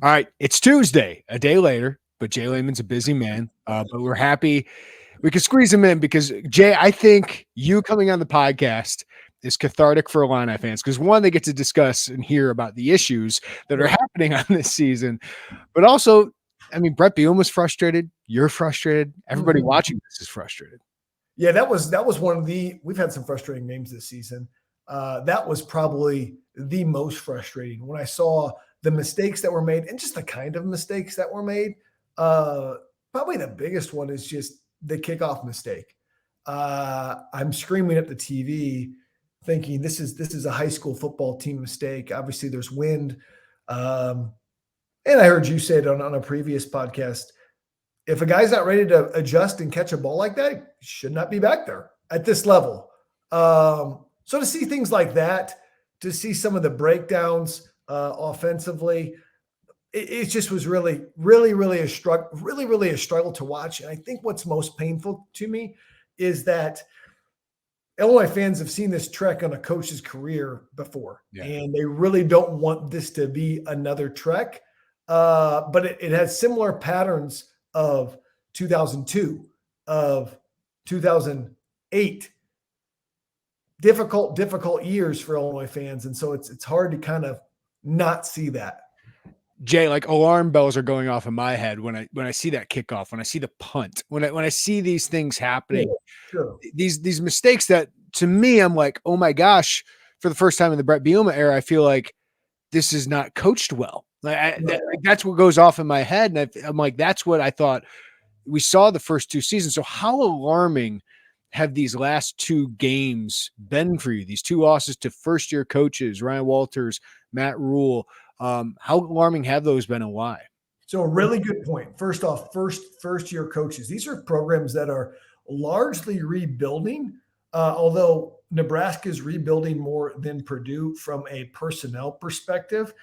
All right, it's Tuesday, a day later, but J Leman's a busy man. But we're happy we could squeeze him in because Jay, I think you coming on the podcast is cathartic for Illini fans because one, they get to discuss and hear about the issues that are happening on this season, but also, I mean, Brett Bielema's frustrated. You're frustrated. Everybody watching this is frustrated. Yeah, that was one of the. We've had some frustrating games this season. That was probably the most frustrating when I saw the mistakes that were made and just the kind of mistakes that were made. Probably the biggest one is just the kickoff mistake. I'm screaming at the TV thinking this is a high school football team mistake. Obviously there's wind. And I heard you say it on a previous podcast. If a guy's not ready to adjust and catch a ball like that, he should not be back there at this level. So to see things like that, to see some of the breakdowns offensively, it just was really a struggle to watch. And I think what's most painful to me is that Illinois fans have seen this trek on a coach's career before, and they really don't want this to be another trek. But it has similar patterns of 2002, of 2008. Difficult years for Illinois fans. And so it's hard to kind of not see that. Jay, like alarm bells are going off in my head when I see that kickoff, when I see the punt, when I see these things happening, these mistakes that to me, I'm like, oh my gosh, for the first time in the Brett Bielema era, I feel like this is not coached well. That's what goes off in my head. And I'm like, that's what I thought we saw the first two seasons. So how alarming have these last two games been for you? These two losses to first-year coaches, Ryan Walters, Matt Rule. How alarming have those been and why? So a really good point. First off, first-year coaches. These are programs that are largely rebuilding, although Nebraska is rebuilding more than Purdue from a personnel perspective.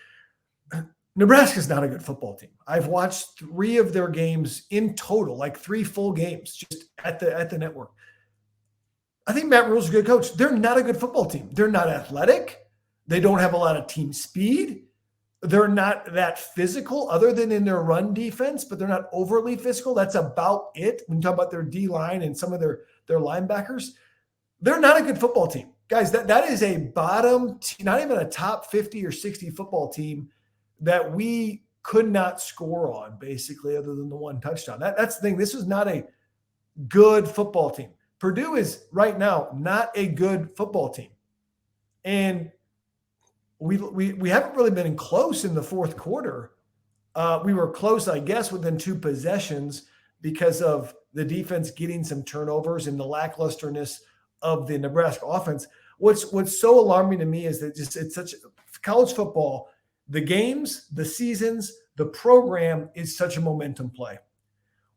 Nebraska is not a good football team. I've watched 3 of their games in total, like 3 full games just at the network. I think Matt Rule's a good coach. They're not a good football team. They're not athletic. They don't have a lot of team speed. They're not that physical other than in their run defense, but they're not overly physical. That's about it. When you talk about their D-line and some of their linebackers, they're not a good football team. Guys, that is a bottom, not even a top 50 or 60 football team that we could not score on, basically, other than the one touchdown. That's the thing. This is not a good football team. Purdue is right now not a good football team. And we haven't really been close in the fourth quarter. We were close, I guess, within 2 possessions because of the defense getting some turnovers and the lacklusterness of the Nebraska offense. What's so alarming to me is that it's such college football, the games, the seasons, the program is such a momentum play.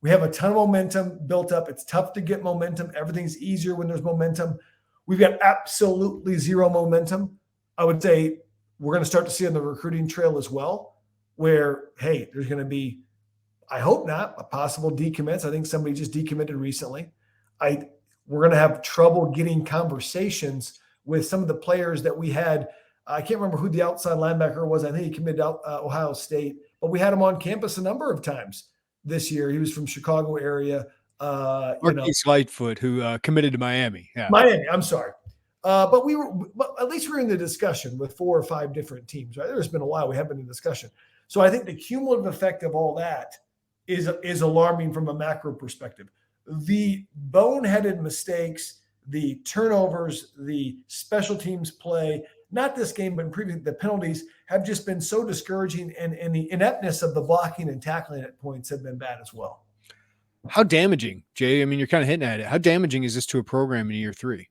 We have a ton of momentum built up. It's tough to get momentum. Everything's easier when there's momentum. We've got absolutely zero momentum. I would say we're going to start to see on the recruiting trail as well, where, hey, there's going to be, I hope not, a possible decommits. I think somebody just decommitted recently. We're going to have trouble getting conversations with some of the players that we had. I can't remember who the outside linebacker was. I think he committed out Ohio State, but we had him on campus a number of times this year. He was from Chicago area. Marquise Lightfoot, who committed to Miami. Yeah. Miami, I'm sorry. But at least we're in the discussion with 4 or 5 different teams, right? There's been a while we have been in discussion. So I think the cumulative effect of all that is alarming from a macro perspective. The boneheaded mistakes, the turnovers, the special teams play, not this game, but in previous, the penalties have just been so discouraging, and the ineptness of the blocking and tackling at points have been bad as well. How damaging, Jay? I mean, you're kind of hitting at it. How damaging is this to a program in year 3?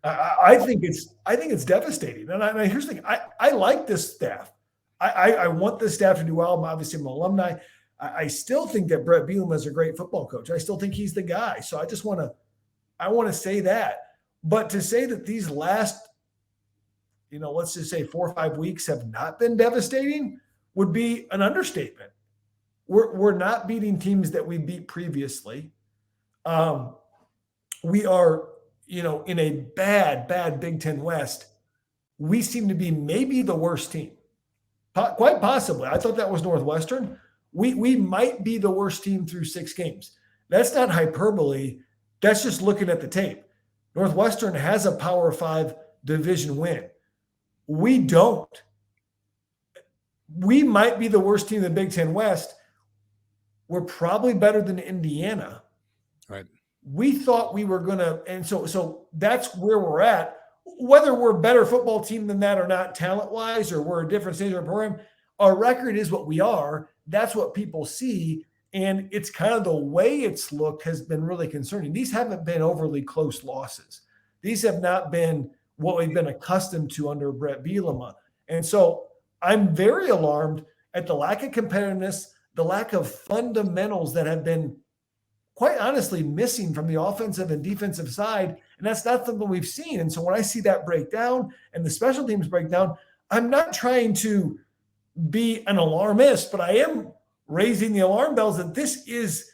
I think it's devastating. And here's the thing: I like this staff. I want this staff to do well. I'm obviously an alumni. I still think that Brett Bielema is a great football coach. I still think he's the guy. So I want to say that. But to say that these last, let's just say 4 or 5 weeks have not been devastating would be an understatement. We're not beating teams that we beat previously. We are, in a bad Big Ten West. We seem to be maybe the worst team. Quite possibly. I thought that was Northwestern. We might be the worst team through 6 games. That's not hyperbole. That's just looking at the tape. Northwestern has a Power 5 division win. We don't. We might be the worst team in the Big Ten West. We're probably better than Indiana. Right. We thought we were going to, and so that's where we're at. Whether we're a better football team than that or not, talent-wise, or we're a different stage of our program, our record is what we are. That's what people see, and it's kind of the way it's looked has been really concerning. These haven't been overly close losses. These have not been what we've been accustomed to under Brett Bielema. And so I'm very alarmed at the lack of competitiveness, the lack of fundamentals that have been quite honestly missing from the offensive and defensive side. And that's not something we've seen. And so when I see that breakdown and the special teams breakdown, I'm not trying to be an alarmist, but I am raising the alarm bells that this is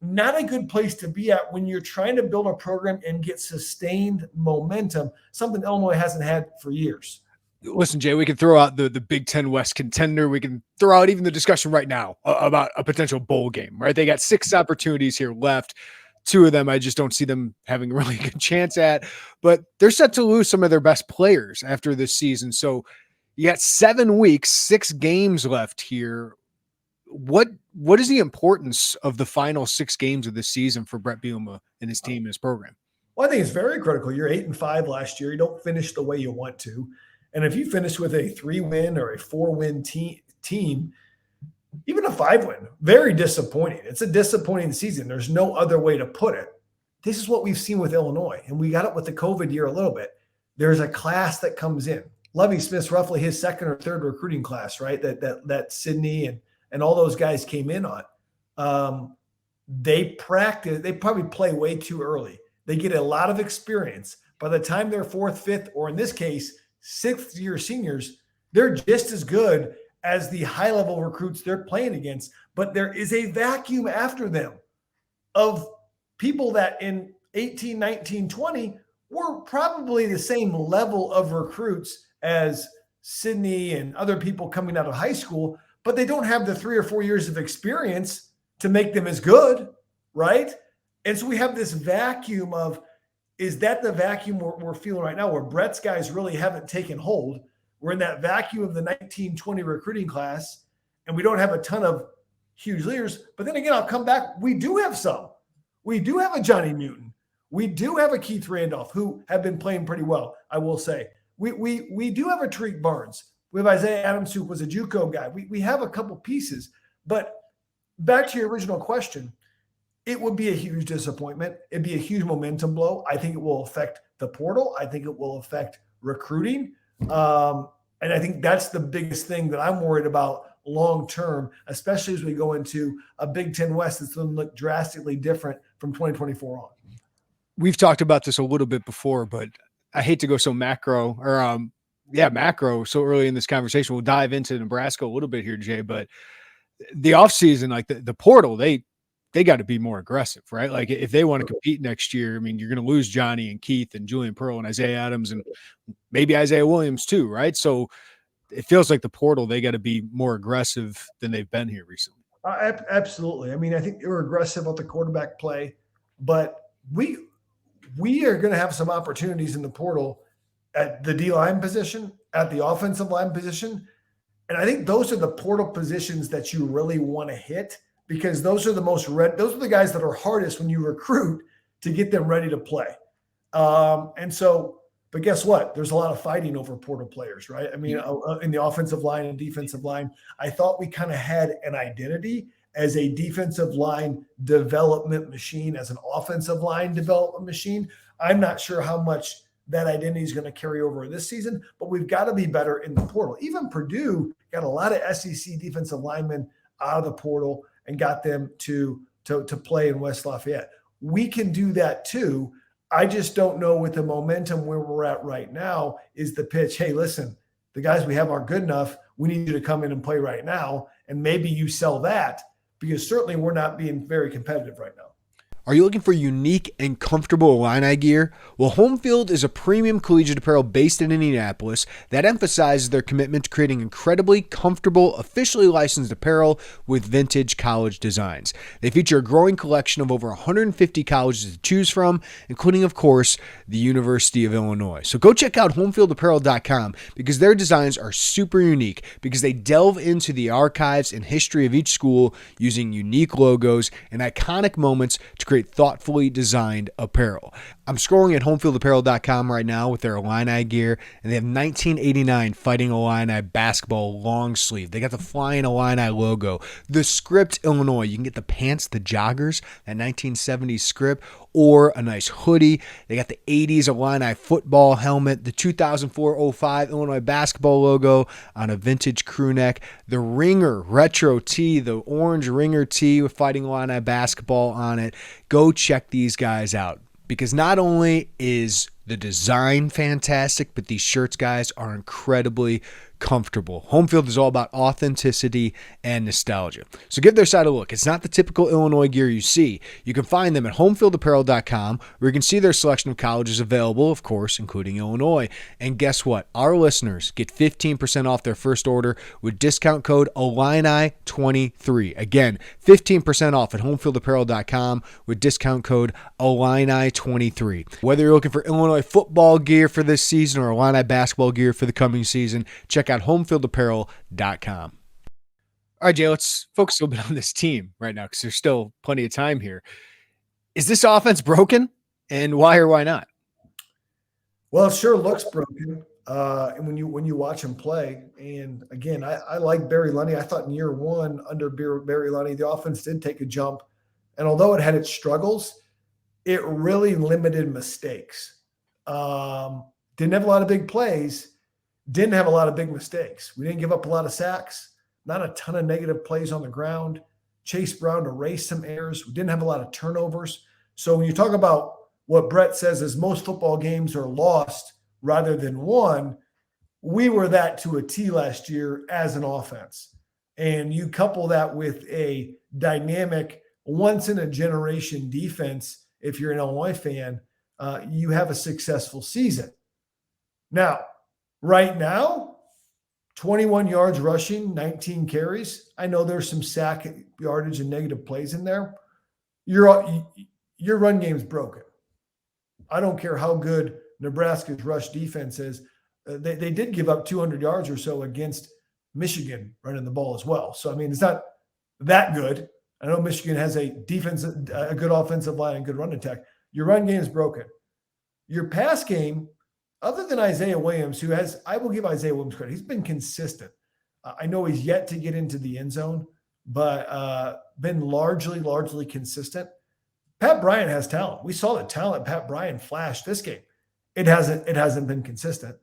not a good place to be at when you're trying to build a program and get sustained momentum, something Illinois hasn't had for years. Listen, Jay, we can throw out the Big Ten West contender. We can throw out even the discussion right now about a potential bowl game, right? They got 6 opportunities here left. 2 of them, I just don't see them having a really good chance at, but they're set to lose some of their best players after this season. So you got 7 weeks, 6 games left here. What is the importance of the final 6 games of this season for Brett Bielema and his team and his program? Well, I think it's very critical. You're 8-5 last year. You don't finish the way you want to. And if you finish with a 3-win or a 4-win team, even a 5-win, very disappointing. It's a disappointing season. There's no other way to put it. This is what we've seen with Illinois, and we got it with the COVID year a little bit. There's a class that comes in. Lovie Smith's roughly his 2nd or 3rd recruiting class, right? That Sydney and all those guys came in on. They practice. They probably play way too early. They get a lot of experience. By the time they're 4th, 5th, or in this case, 6th-year seniors, they're just as good as the high-level recruits they're playing against. But there is a vacuum after them of people that in 18, 19, 20 were probably the same level of recruits as Sydney and other people coming out of high school, but they don't have the 3 or 4 years of experience to make them as good, right? And so we have this vacuum of, is that the vacuum we're feeling right now where Brett's guys really haven't taken hold? We're in that vacuum of the 1920 recruiting class, and we don't have a ton of huge leaders. But then again, I'll come back. We do have some. We do have a Johnny Newton. We do have a Keith Randolph, who have been playing pretty well, I will say. We do have a Tariq Barnes. We have Isaiah Adams, who was a JUCO guy. We have a couple pieces. But back to your original question, it would be a huge disappointment. It'd be a huge momentum blow. I think it will affect the portal. I think it will affect recruiting. And I think that's the biggest thing that I'm worried about long-term, especially as we go into a Big Ten West that's going to look drastically different from 2024 on. We've talked about this a little bit before, but I hate to go so macro so early in this conversation. We'll dive into Nebraska a little bit here, Jay, but the offseason, like the portal, they got to be more aggressive, right? Like if they want to compete next year, I mean, you're going to lose Johnny and Keith and Julian Pearl and Isaiah Adams and maybe Isaiah Williams too, right? So it feels like the portal, they got to be more aggressive than they've been here recently. Absolutely. I mean, I think they were aggressive with the quarterback play, but we are going to have some opportunities in the portal at the D-line position, at the offensive line position. And I think those are the portal positions that you really want to hit, because those are the guys that are hardest when you recruit to get them ready to play. But guess what? There's a lot of fighting over portal players, right? I mean, in the offensive line and defensive line, I thought we kind of had an identity as a defensive line development machine, as an offensive line development machine. I'm not sure how much that identity is going to carry over this season, but we've got to be better in the portal. Even Purdue got a lot of SEC defensive linemen out of the portal and got them to play in West Lafayette. We can do that too. I just don't know with the momentum where we're at right now is the pitch. Hey, listen, the guys we have aren't good enough. We need you to come in and play right now. And maybe you sell that, because certainly we're not being very competitive right now. Are you looking for unique and comfortable Illini gear? Well, Home Field is a premium collegiate apparel based in Indianapolis that emphasizes their commitment to creating incredibly comfortable, officially licensed apparel with vintage college designs. They feature a growing collection of over 150 colleges to choose from, including, of course, the University of Illinois. So go check out homefieldapparel.com because their designs are super unique because they delve into the archives and history of each school using unique logos and iconic moments to create thoughtfully designed apparel. I'm scrolling at homefieldapparel.com right now with their Illini gear, and they have 1989 Fighting Illini basketball long sleeve. They got the Flying Illini logo, the script Illinois. You can get the pants, the joggers, that 1970s script, or a nice hoodie. They got the 80s Illini football helmet, the 2004-05 Illinois basketball logo on a vintage crew neck, the Ringer retro tee, the orange Ringer tee with Fighting Illini basketball on it. Go check these guys out because not only is the design fantastic, but these shirts, guys, are incredibly comfortable. Home Field is all about authenticity and nostalgia. So give their site a look. It's not the typical Illinois gear you see. You can find them at homefieldapparel.com where you can see their selection of colleges available, of course, including Illinois. And guess what? Our listeners get 15% off their first order with discount code Illini23. Again, 15% off at homefieldapparel.com with discount code Illini23. Whether you're looking for Illinois football gear for this season or Illini basketball gear for the coming season, check out homefieldapparel.com. All right, Jay, let's focus a little bit on this team right now because there's still plenty of time here. Is this offense broken, and why or why not? Well, it sure looks broken. And when you watch him play, and again, I like Barry Lunny. I thought in year one under Barry Lunny, the offense did take a jump. And although it had its struggles, it really limited mistakes. Didn't have a lot of big plays, didn't have a lot of big mistakes. We didn't give up a lot of sacks, not a ton of negative plays on the ground. Chase Brown erased some errors. We didn't have a lot of turnovers. So when you talk about what Brett says is most football games are lost rather than won, we were that to a T last year as an offense. And you couple that with a dynamic, once-in-a-generation defense, if you're an Illinois fan, you have a successful season. Now, right now, 21 yards rushing, 19 carries. I know there's some sack yardage and negative plays in there. Your run game's broken. I don't care how good Nebraska's rush defense is. They did give up 200 yards or so against Michigan running the ball as well. So, I mean, it's not that good. I know Michigan has a good offensive line and good run attack. Your run game is broken. Your pass game, other than Isaiah Williams, I will give Isaiah Williams credit. He's been consistent. I know he's yet to get into the end zone, but been largely consistent. Pat Bryant has talent. We saw the talent Pat Bryant flashed this game. It hasn't been consistent.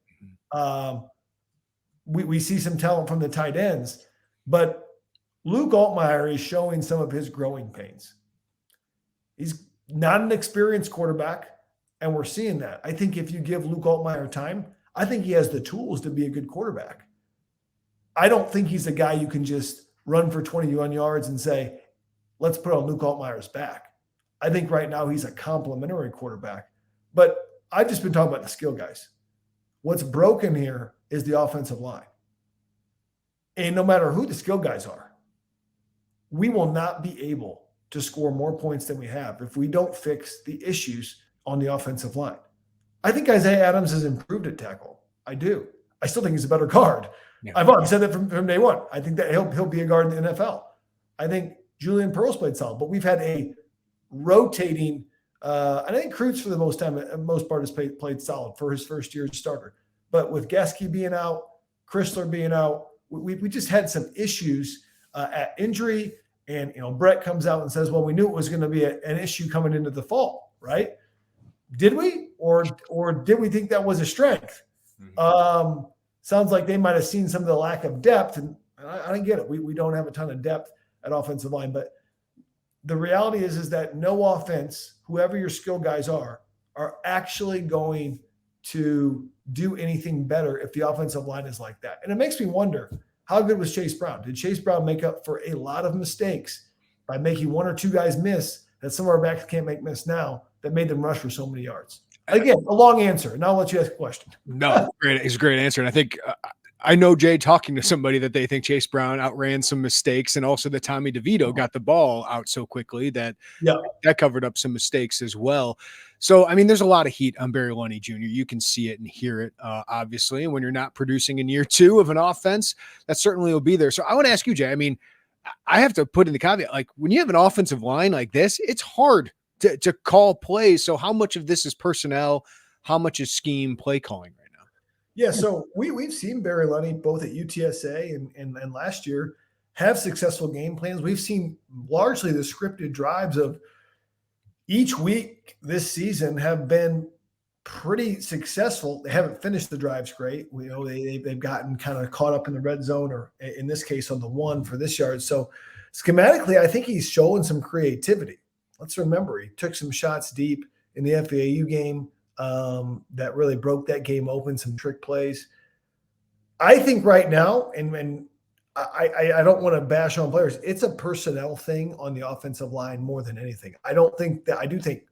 We see some talent from the tight ends, but Luke Altmaier is showing some of his growing pains. He's not an experienced quarterback, and we're seeing that. I think if you give Luke Altmaier time, I think he has the tools to be a good quarterback. I don't think he's a guy you can just run for 21 yards and say, let's put on Luke Altmaier's back. I think right now he's a complimentary quarterback. But I've just been talking about the skill guys. What's broken here is the offensive line. And no matter who the skill guys are, we will not be able to score more points than we have if we don't fix the issues on the offensive line. I think Isaiah Adams has improved at tackle. I do. I still think he's a better guard. Yeah. I've already said that from day one. I think that he'll be a guard in the NFL. I think Julian Pearl's played solid, but we've had a rotating I think Kreutz for the most part has played solid for his first year as starter. But with Gesky being out, Chrysler being out, we just had some issues at injury. And, Brett comes out and says, well, we knew it was going to be an issue coming into the fall, right? Did we? Or did we think that was a strength? Mm-hmm. Sounds like they might have seen some of the lack of depth. And I don't get it. We don't have a ton of depth at offensive line. But the reality is that no offense, whoever your skill guys are actually going to do anything better if the offensive line is like that. And it makes me wonder, how good was Chase Brown? Did Chase Brown make up for a lot of mistakes by making one or two guys miss that some of our backs can't make miss now that made them rush for so many yards? Again, a long answer. Now I'll let you ask a question. No, it's a great answer. And I think I know Jay talking to somebody that they think Chase Brown outran some mistakes, and also that Tommy DeVito got the ball out so quickly that covered up some mistakes as well. So, I mean, there's a lot of heat on Barry Lunney Jr. You can see it and hear it, obviously. And when you're not producing in year 2 of an offense, that certainly will be there. So I want to ask you, Jay, I mean, I have to put in the caveat, like when you have an offensive line like this, it's hard to call plays. So how much of this is personnel? How much is scheme play calling right now? Yeah, so we've seen Barry Lunney both at UTSA and last year have successful game plans. We've seen largely the scripted drives of each week this season have been pretty successful. They haven't finished the drives great. They've gotten kind of caught up in the red zone, or in this case on the 1 for this yard. So schematically, I think he's showing some creativity. Let's remember, he took some shots deep in the FAU game that really broke that game open, some trick plays. I think right now, and I don't want to bash on players, it's a personnel thing on the offensive line more than anything. I do think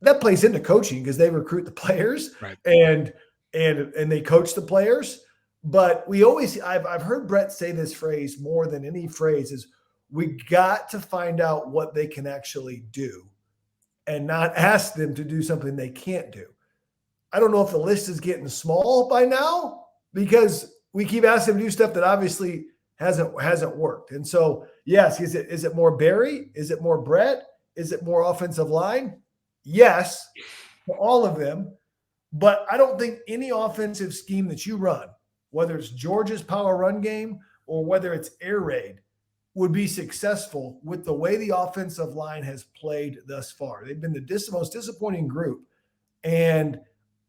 that plays into coaching because they recruit the players, right, and they coach the players. But I've heard Brett say this phrase more than any phrase is, we got to find out what they can actually do and not ask them to do something they can't do. I don't know if the list is getting small by now because we keep asking them to do stuff that obviously hasn't worked. And so, yes, is it more Barry? Is it more Brett? Is it more offensive line? Yes, for all of them. But I don't think any offensive scheme that you run, whether it's Georgia's power run game or whether it's air raid, would be successful with the way the offensive line has played thus far. They've been the most disappointing group. And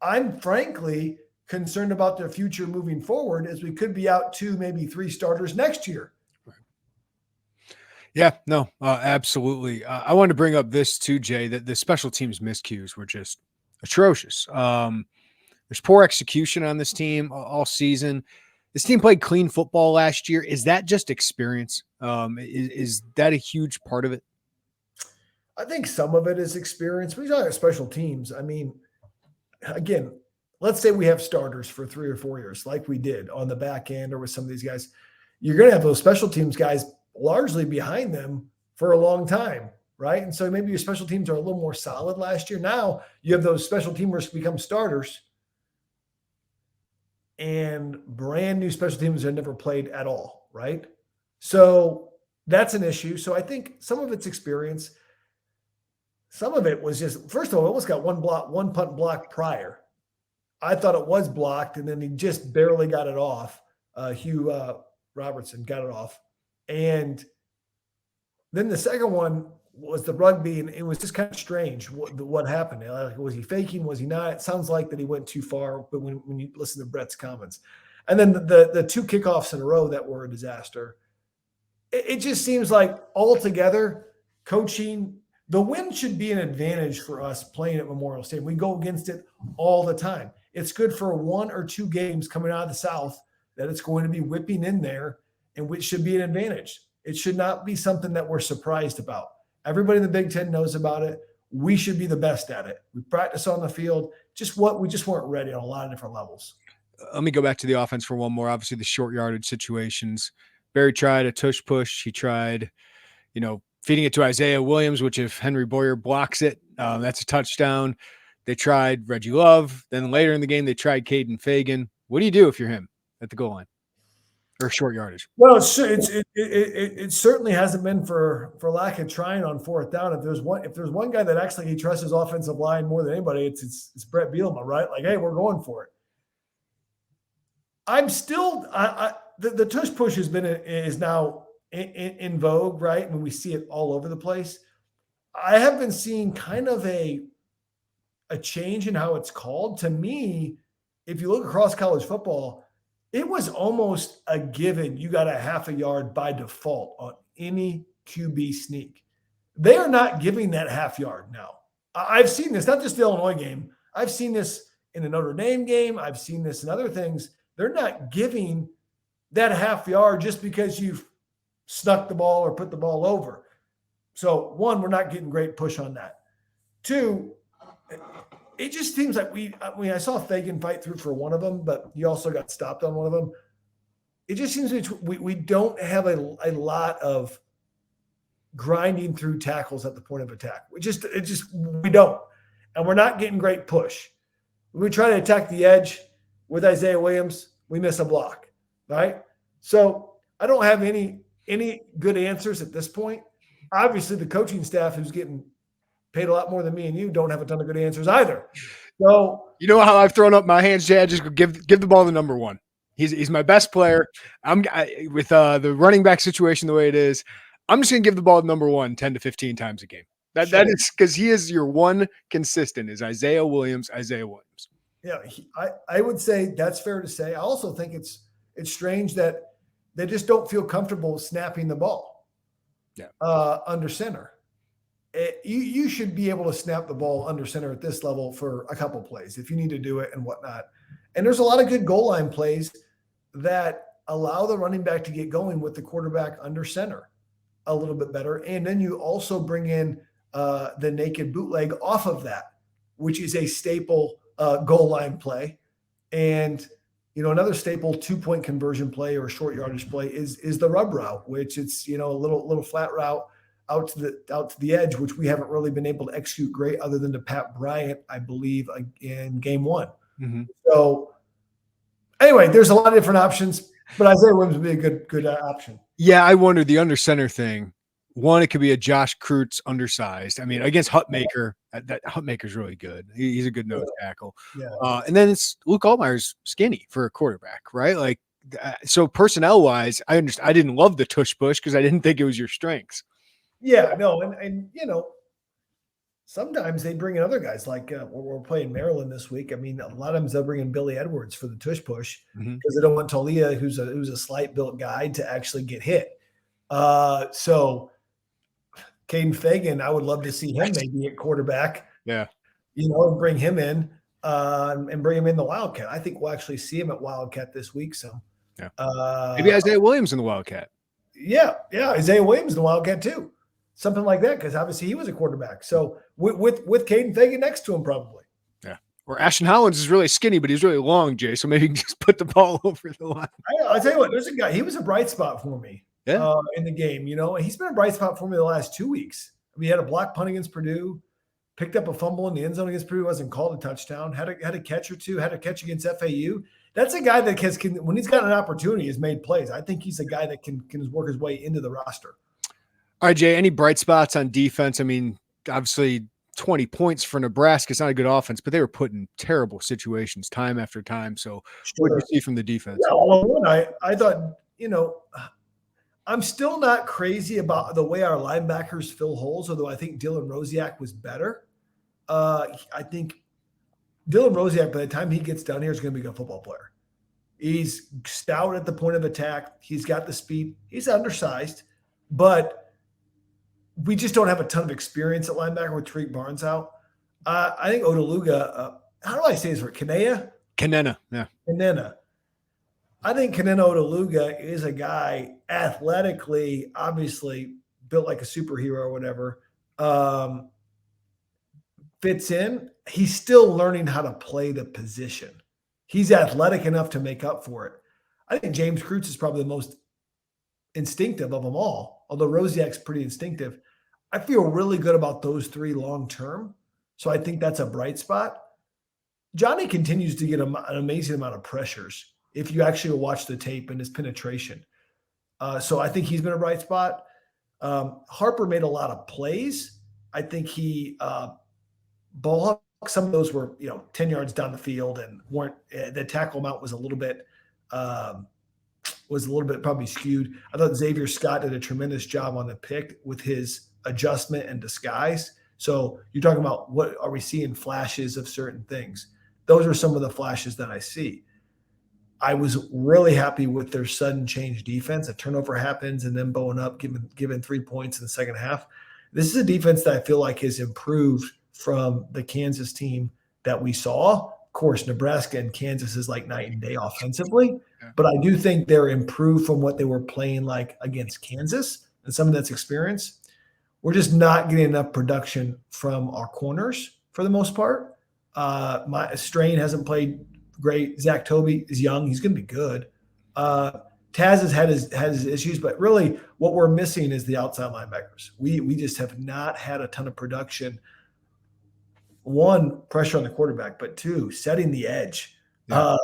I'm frankly concerned about their future moving forward, as we could be out 2, maybe 3 starters next year. Yeah, no, absolutely. I wanted to bring up this too, Jay, that the special teams miscues were just atrocious. There's poor execution on this team all season. This team played clean football last year. Is that just experience? Is that a huge part of it? I think some of it is experience. We talk about special teams. I mean, again, let's say we have starters for 3 or 4 years, like we did on the back end or with some of these guys. You're going to have those special teams guys largely behind them for a long time, right? And so maybe your special teams are a little more solid last year. Now you have those special teamers become starters and brand new special teams that never played at all, right? So that's an issue. So I think some of it's experience. Some of it was just, first of all, almost got one punt block prior. I thought it was blocked, and then he just barely got it off. Hugh Robertson got it off. And then the second one was the rugby, and it was just kind of strange what happened. Like, was he faking? Was he not? It sounds like that he went too far, but when you listen to Brett's comments. And then the 2 kickoffs in a row that were a disaster. It just seems like altogether coaching, the win should be an advantage for us playing at Memorial Stadium. We go against it all the time. It's good for 1 or 2 games coming out of the South that it's going to be whipping in there, and which should be an advantage. It should not be something that we're surprised about. Everybody in the Big Ten knows about it. We should be the best at it. We practice on the field. We just weren't ready on a lot of different levels. Let me go back to the offense for one more. Obviously, the short yardage situations. Barry tried a tush push. He tried, feeding it to Isaiah Williams, which if Henry Boyer blocks it, that's a touchdown. They tried Reggie Love. Then later in the game, they tried Caden Fagan. What do you do if you're him at the goal line or short yardage? Well, it certainly hasn't been for lack of trying on 4th down. If there's one guy that actually he trusts his offensive line more than anybody, it's Brett Bielema, right? Like, hey, we're going for it. I'm still the tush push is now in vogue, right? When we see it all over the place. I have been seeing kind of a change in how it's called. To me, if you look across college football, it was almost a given. You got a half a yard by default on any QB sneak. They are not giving that half yard now. I've seen this, not just the Illinois game. I've seen this in the Notre Dame game. I've seen this in other things. They're not giving that half yard just because you've snuck the ball or put the ball over. So one, we're not getting great push on that. Two, it just seems like I saw Fagan fight through for one of them, but you also got stopped on one of them. It just seems we don't have a lot of grinding through tackles at the point of attack. We don't. And we're not getting great push. When we try to attack the edge with Isaiah Williams, we miss a block, right? So I don't have any good answers at this point. Obviously, the coaching staff who's getting paid a lot more than me and you don't have a ton of good answers either. So you know how I've thrown up my hands, Jay? I just give the ball to number one. He's my best player. With the running back situation the way it is, I'm just gonna give the ball to number one 10 to 15 times a game. That is because he is your one consistent is Isaiah Williams. Yeah, I would say that's fair to say. I also think it's strange that they just don't feel comfortable snapping the ball. Yeah. Under center. You should be able to snap the ball under center at this level for a couple plays if you need to do it and whatnot. And there's a lot of good goal line plays that allow the running back to get going with the quarterback under center a little bit better. And then you also bring in the naked bootleg off of that, which is a staple goal line play. And, another staple 2-point conversion play or short yardage play is the rub route, which it's, a little flat route out to the edge, which we haven't really been able to execute great other than to Pat Bryant, I believe, in game one. Mm-hmm. So anyway, there's a lot of different options, but Isaiah Williams would be a good option. Yeah, I wonder the under center thing. One, it could be a Josh Kreutz undersized. I mean, against Hutmaker, that Hutmaker's really good. He's a good nose tackle. Yeah. And then it's Luke Altmaier's skinny for a quarterback, right? Like, so personnel wise, I understand. I didn't love the tush push because I didn't think it was your strengths. Yeah, no, and sometimes they bring in other guys. Like we're playing Maryland this week. I mean, a lot of times they'll bring in Billy Edwards for the tush push because they don't want Talia, who's a slight built guy, to actually get hit. So Caden Fagan, I would love to see him maybe at quarterback. Yeah, and bring him in and bring him in the Wildcat. I think we'll actually see him at Wildcat this week. So yeah, maybe Isaiah Williams in the Wildcat. Yeah, Isaiah Williams in the Wildcat too. Something like that, because obviously he was a quarterback. So with Caden Fagan next to him, probably. Yeah. Or Ashton Hollins is really skinny, but he's really long, Jay. So maybe you can just put the ball over the line. I'll tell you what, there's a guy. He was a bright spot for me in the game. And he's been a bright spot for me the last 2 weeks. I mean, he had a block punt against Purdue, picked up a fumble in the end zone against Purdue, wasn't called a touchdown, had a catch or two, had a catch against FAU. That's a guy that can when he's got an opportunity, has made plays. I think he's a guy that can work his way into the roster. All right, Jay, any bright spots on defense? I mean, obviously 20 points for Nebraska. It's not a good offense, but they were put in terrible situations time after time. So what do you see from the defense? Yeah, well, I thought, I'm still not crazy about the way our linebackers fill holes, although I think Dylan Rosiak was better. I think Dylan Rosiak, by the time he gets down here, is going to be a good football player. He's stout at the point of attack. He's got the speed. He's undersized, but we just don't have a ton of experience at linebacker with Tariq Barnes out. I think Odeluga, how do I say his word? Kanena, yeah. Kanena. I think Kanena Odeluga is a guy athletically, obviously built like a superhero or whatever, fits in. He's still learning how to play the position. He's athletic enough to make up for it. I think James Kreutz is probably the most instinctive of them all, although Rosiak's pretty instinctive. I feel really good about those three long term. So I think that's a bright spot. Johnny continues to get an amazing amount of pressures if you actually watch the tape and his penetration. So I think he's been a bright spot. Harper made a lot of plays. I think he ball hawk, some of those were 10 yards down the field and weren't the tackle amount was a little bit probably skewed. I thought Xavier Scott did a tremendous job on the pick with his adjustment and disguise. So you're talking about what are we seeing flashes of certain things? Those are some of the flashes that I see. I was really happy with their sudden change defense. A turnover happens and then bowing up, giving 3 points in the second half. This is a defense that I feel like has improved from the Kansas team that we saw. Of course, Nebraska and Kansas is like night and day offensively, but I do think they're improved from what they were playing like against Kansas and some of that's experience. we're just not getting enough production from our corners for the most part. My Strain hasn't played great. Zach Toby is young. He's going to be good. Taz has had his issues, but really what we're missing is the outside linebackers. We just have not had a ton of production. One, pressure on the quarterback, but two, setting the edge. Yeah.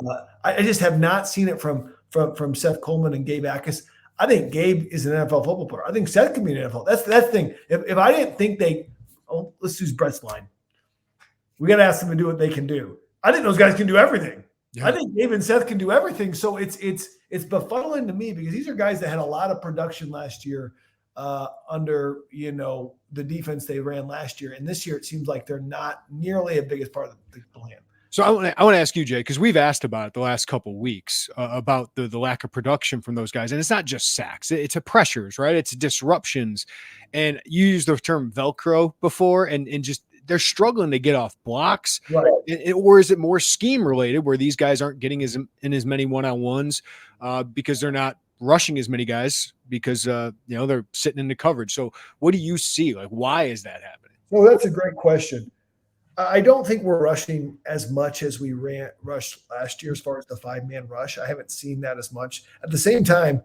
I just have not seen it from Seth Coleman and Gabe Akis. I think Gabe is an NFL football player. I think Seth can be an NFL. That's the thing. If I didn't think let's use Brett's line. We got to ask them to do what they can do. I think those guys can do everything. Yeah. I think Gabe and Seth can do everything. So it's befuddling to me because these are guys that had a lot of production last year under, the defense they ran last year. And this year, it seems like they're not nearly as big as part of the plan. So I want to ask you, Jay, because we've asked about it the last couple of weeks about the lack of production from those guys. And it's not just sacks. It's a pressures, right? It's disruptions. And you used the term Velcro before and just they're struggling to get off blocks. Right. Or is it more scheme related where these guys aren't getting in as many one-on-ones because they're not rushing as many guys because, they're sitting in the coverage. So what do you see? Like, why is that happening? Well, that's a great question. I don't think we're rushing as much as we rushed last year as far as the 5-man rush. I haven't seen that as much. At the same time,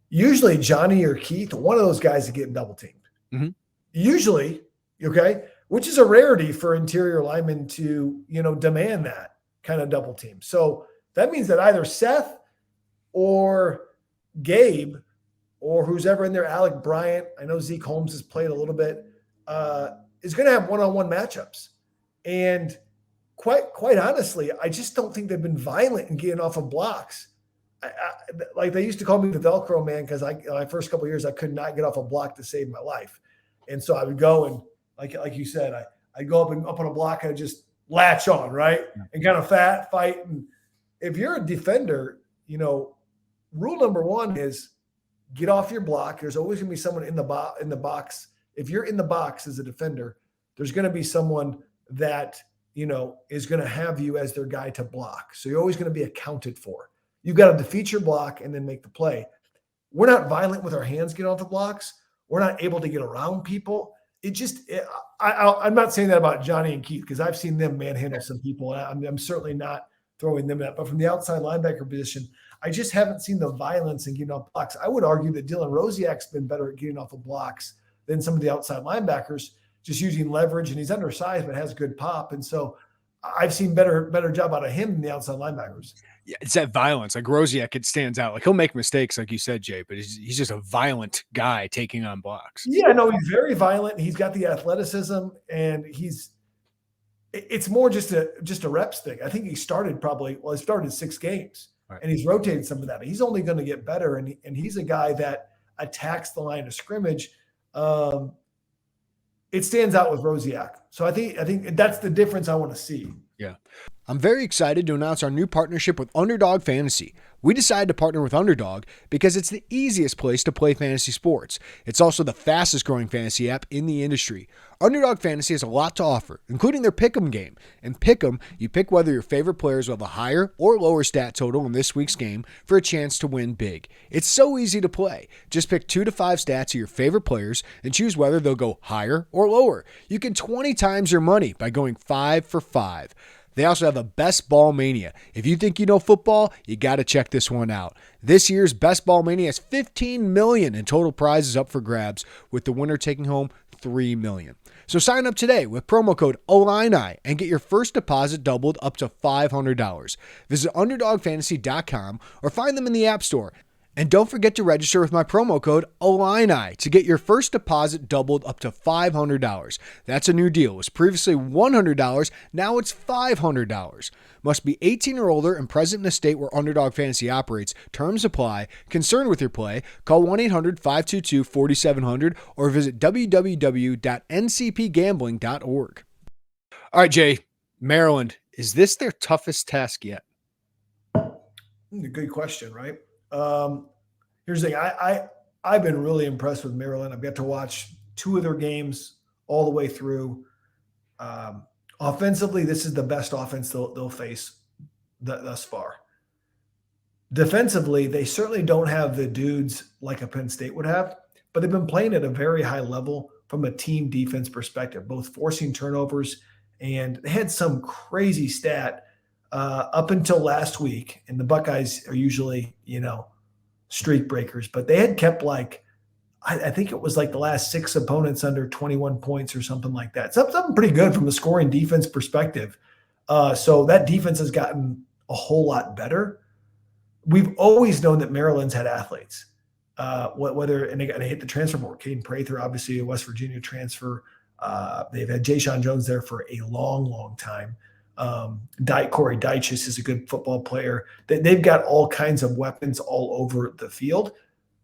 usually Johnny or Keith, one of those guys is getting double teamed. Mm-hmm. Usually, okay, which is a rarity for interior linemen to, demand that kind of double team. So that means that either Seth or Gabe or who's ever in there, Alec Bryant, I know Zeke Holmes has played a little bit, is going to have one-on-one matchups. And quite honestly, I just don't think they've been violent in getting off of blocks. Like they used to call me the Velcro man because my first couple of years I could not get off a block to save my life, and so I would go and like you said, I'd go up on a block and I'd just latch on right and kind of fight. And if you're a defender, rule number one is get off your block. There's always going to be someone in the box. If you're in the box as a defender, there's going to be someone that, is going to have you as their guy to block. So you're always going to be accounted for. You've got to defeat your block and then make the play. We're not violent with our hands getting off the blocks. We're not able to get around people. I'm not saying that about Johnny and Keith because I've seen them manhandle some people. I'm certainly not throwing them out. But from the outside linebacker position, I just haven't seen the violence in getting off blocks. I would argue that Dylan Rosiak's been better at getting off of blocks than some of the outside linebackers, just using leverage, and he's undersized but has good pop. And so I've seen better job out of him than the outside linebackers. Yeah, it's that violence. Like Rosiak, it stands out. Like he'll make mistakes, like you said, Jay, but he's just a violent guy taking on blocks. Yeah, no, he's very violent. He's got the athleticism, and it's more just a reps thing. I think he started 6 games, right, and he's rotated some of that. He's only going to get better, and he's a guy that attacks the line of scrimmage. It stands out with Rosiak. So I think that's the difference I want to see. Yeah. I'm very excited to announce our new partnership with Underdog Fantasy. We decided to partner with Underdog because it's the easiest place to play fantasy sports. It's also the fastest growing fantasy app in the industry. Underdog Fantasy has a lot to offer, including their Pick'em game. In Pick'em, you pick whether your favorite players will have a higher or lower stat total in this week's game for a chance to win big. It's so easy to play. Just pick 2 to 5 stats of your favorite players and choose whether they'll go higher or lower. You can 20 times your money by going 5 for 5. They also have a Best Ball Mania. If you think you know football, you got to check this one out. This year's Best Ball Mania has $15 million in total prizes up for grabs, with the winner taking home $3 million. So sign up today with promo code Illini and get your first deposit doubled up to $500. Visit UnderdogFantasy.com or find them in the App Store. And don't forget to register with my promo code Illini to get your first deposit doubled up to $500. That's a new deal. It was previously $100. Now it's $500. Must be 18 or older and present in a state where Underdog Fantasy operates. Terms apply. Concerned with your play? Call 1-800-522-4700 or visit www.ncpgambling.org. All right, Jay, Maryland, is this their toughest task yet? Good question, right? Here's the thing. I've been really impressed with Maryland. I've got to watch 2 of their games all the way through. Offensively, this is the best offense they'll face thus far. Defensively, they certainly don't have the dudes like a Penn State would have, but they've been playing at a very high level from a team defense perspective, both forcing turnovers, and they had some crazy stat up until last week. And the Buckeyes are usually, streak breakers, but they had kept I think it was like the last 6 opponents under 21 points or something like that. Something pretty good from a scoring defense perspective. So that defense has gotten a whole lot better. We've always known that Maryland's had athletes, and they hit the transfer board. Caden Prather, obviously a West Virginia transfer. They've had Jayshon Jones there for a long, long time. Corey Dyches is a good football player. They've got all kinds of weapons all over the field.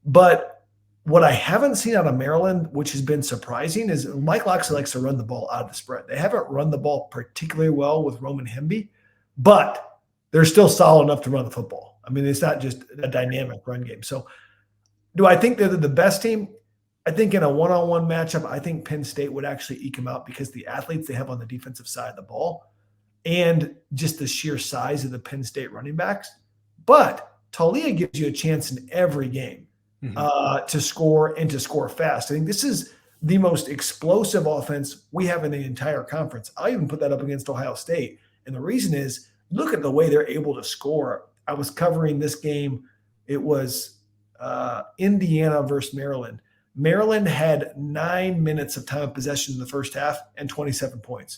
But what I haven't seen out of Maryland, which has been surprising, is Mike Locksley likes to run the ball out of the spread. They haven't run the ball particularly well with Roman Hemby, but they're still solid enough to run the football. I mean, it's not just a dynamic run game. So do I think they're the best team? I think in a one-on-one matchup, I think Penn State would actually eke them out because the athletes they have on the defensive side of the ball and just the sheer size of the Penn State running backs. But Talia gives you a chance in every game to score and to score fast. I think this is the most explosive offense we have in the entire conference. I even put that up against Ohio State. And the reason is, look at the way they're able to score. I was covering this game. It was Indiana versus Maryland. Maryland had 9 minutes of time of possession in the first half and 27 points.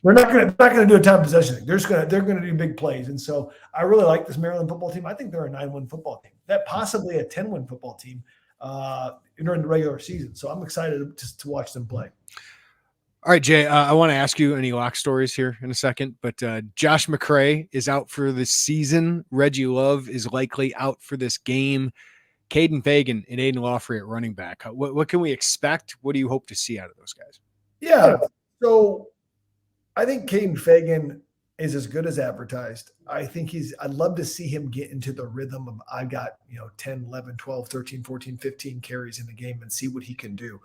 They're not going to do a time of possession thing. They're going to do big plays. And so I really like this Maryland football team. I think they're a 9-win football team. That possibly a 10-win football team during the regular season. So I'm excited to watch them play. All right, Jay, I want to ask you any lock stories here in a second, but Josh McCray is out for the season. Reggie Love is likely out for this game. Caden Fagan and Aiden Lawfrey at running back. What can we expect? What do you hope to see out of those guys? Yeah, so I think Caden Fagan is as good as advertised. I think I'd love to see him get into the rhythm of I've got 10, 11, 12, 13, 14, 15 carries in the game and see what he can do.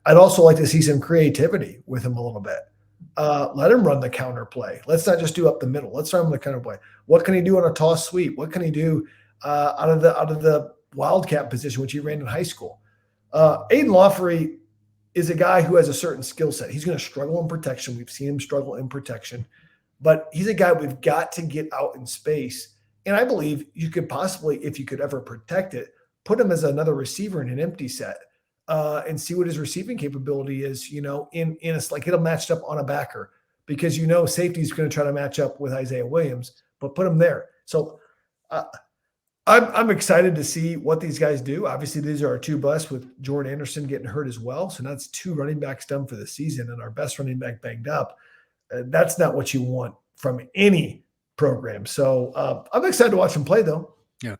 I'd also like to see some creativity with him a little bit. Let him run the counter play. Let's not just do up the middle. Let's run the counter play. What can he do on a toss sweep? What can he do out of the wildcat position, which he ran in high school? Aiden Lawfrey is a guy who has a certain skill set. He's going to struggle in protection. We've seen him struggle in protection, but he's a guy we've got to get out in space. And I believe you could possibly, if you could ever protect it, put him as another receiver in an empty set and see what his receiving capability is, in a, like it'll match up on a backer because, safety is going to try to match up with Isaiah Williams, but put him there. So I'm excited to see what these guys do. Obviously, these are our two busts with Jordan Anderson getting hurt as well. So that's 2 running backs done for the season and our best running back banged up. That's not what you want from any program. So I'm excited to watch them play, though. Yeah.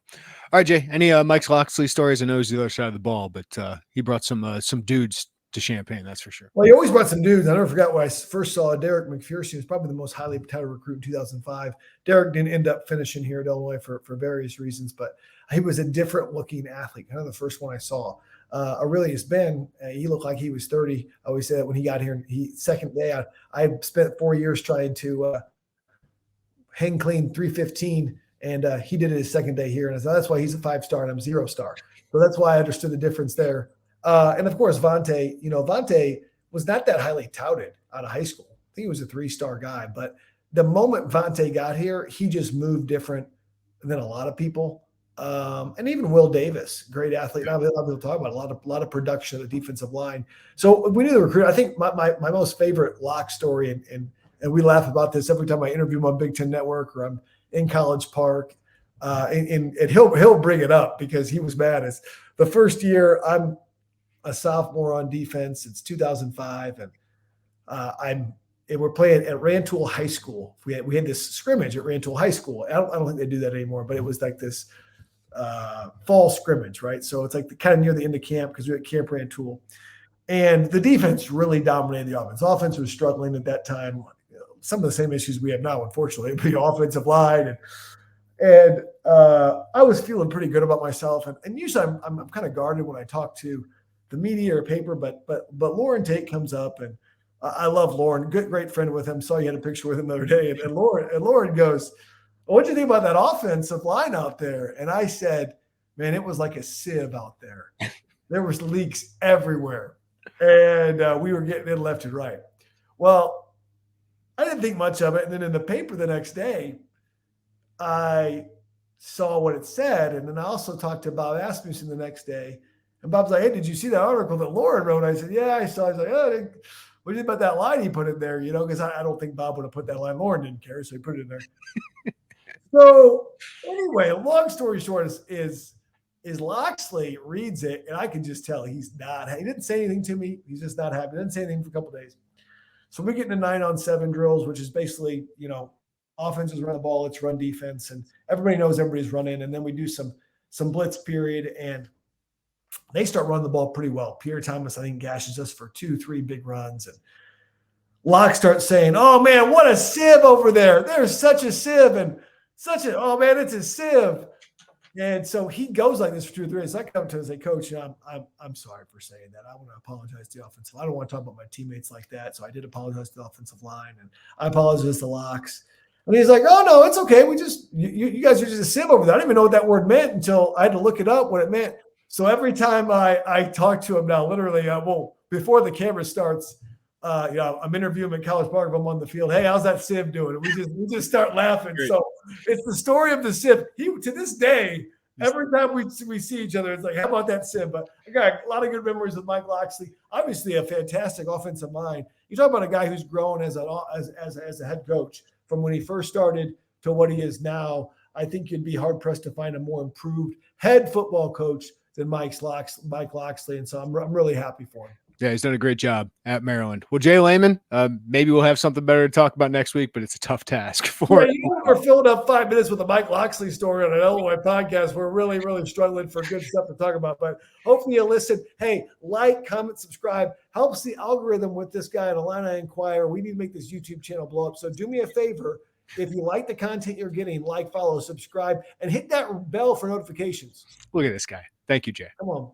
All right, Jay. Any Mike Locksley stories? I know he's the other side of the ball, but he brought some dudes to Champaign, that's for sure. Well, he always brought some dudes. I never forgot when I first saw Derek McPherson. He was probably the most highly touted recruit in 2005. Derek didn't end up finishing here at Illinois for various reasons, but he was a different looking athlete. Kind of the first one I saw. Aurelius Ben, he looked like he was 30. I always say that when he got here. Second day, I spent 4 years trying to hang clean 315, and he did it his second day here. And I said, that's why he's a 5-star and I'm 0-star. So that's why I understood the difference there. And of course, Vontae was not that highly touted out of high school. I think he was a 3-star guy, but the moment Vontae got here, he just moved different than a lot of people. And even Will Davis, great athlete. A lot of people talk about a lot of production of the defensive line. So we knew the recruit. I think my most favorite lock story, and we laugh about this every time I interview him on Big Ten Network or I'm in College Park, and he'll bring it up because he was mad. It's the first year I'm a sophomore on defense. It's 2005, and we're playing at Rantoul High School. We had this scrimmage at Rantoul High School. I don't think they do that anymore, but it was like this fall scrimmage, right? So it's like kind of near the end of camp because we're at Camp Rantoul, and the defense really dominated the offense. Offense was struggling at that time. Some of the same issues we have now, unfortunately, the offensive line, and I was feeling pretty good about myself. And usually I'm kind of guarded when I talk to the media or paper, but Lauren Tate comes up, and I love Lauren, great friend with him. Saw you had a picture with him the other day, and Lauren goes, well, "What do you think about that offensive line out there?" And I said, "Man, it was like a sieve out there. There was leaks everywhere." And we were getting in left and right. Well, I didn't think much of it. And then in the paper the next day, I saw what it said. And then I also talked to Bob Asmussen the next day. And Bob's like, hey, did you see that article that Lauren wrote? I said, yeah, I saw. He's like, oh, what do you think about that line he put in there? Because I don't think Bob would have put that line. Lauren didn't care, so he put it in there. So anyway, long story short is Loxley reads it, and I can just tell he didn't say anything to me. He's just not happy. He didn't say anything for a couple of days. So we get into 9-on-7 drills, which is basically, offenses run the ball, it's run defense, and everybody knows everybody's running. And then we do some blitz period, and they start running the ball pretty well. Pierre Thomas, I think, gashes us for 2-3 big runs. And Locke starts saying, oh, man, what a sieve over there. There's such a sieve, and oh, man, it's a sieve. And so he goes like this for 2 or 3 days. I come to him and say, Coach, I'm sorry for saying that. I want to apologize to the offensive line. I don't want to talk about my teammates like that. So I did apologize to the offensive line, and I apologize to Locks. And he's like, oh, no, it's okay. You guys are just a sieve over there. I didn't even know what that word meant until I had to look it up, what it meant. So every time I talk to him now, literally, before the camera starts, I'm interviewing him at College Park if I'm on the field. Hey, how's that sieve doing? And we just start laughing. Great. So it's the story of the sieve. To this day, every time we see each other, it's like, how about that sieve? But I got a lot of good memories with Mike Loxley. Obviously, a fantastic offensive mind. You talk about a guy who's grown as a head coach from when he first started to what he is now. I think you'd be hard pressed to find a more improved head football coach than Mike Loxley, and so I'm really happy for him. Yeah, he's done a great job at Maryland. Well, J Leman, maybe we'll have something better to talk about next week, but it's a tough task for it. We're filling up 5 minutes with a Mike Loxley story on an Illinois podcast. We're really, really struggling for good stuff to talk about, but hopefully you listen. Hey, like, comment, subscribe. Helps the algorithm with this guy at Illini Inquirer. We need to make this YouTube channel blow up. So do me a favor. If you like the content you're getting, like, follow, subscribe, and hit that bell for notifications. Look at this guy. Thank you, Jay. Come on.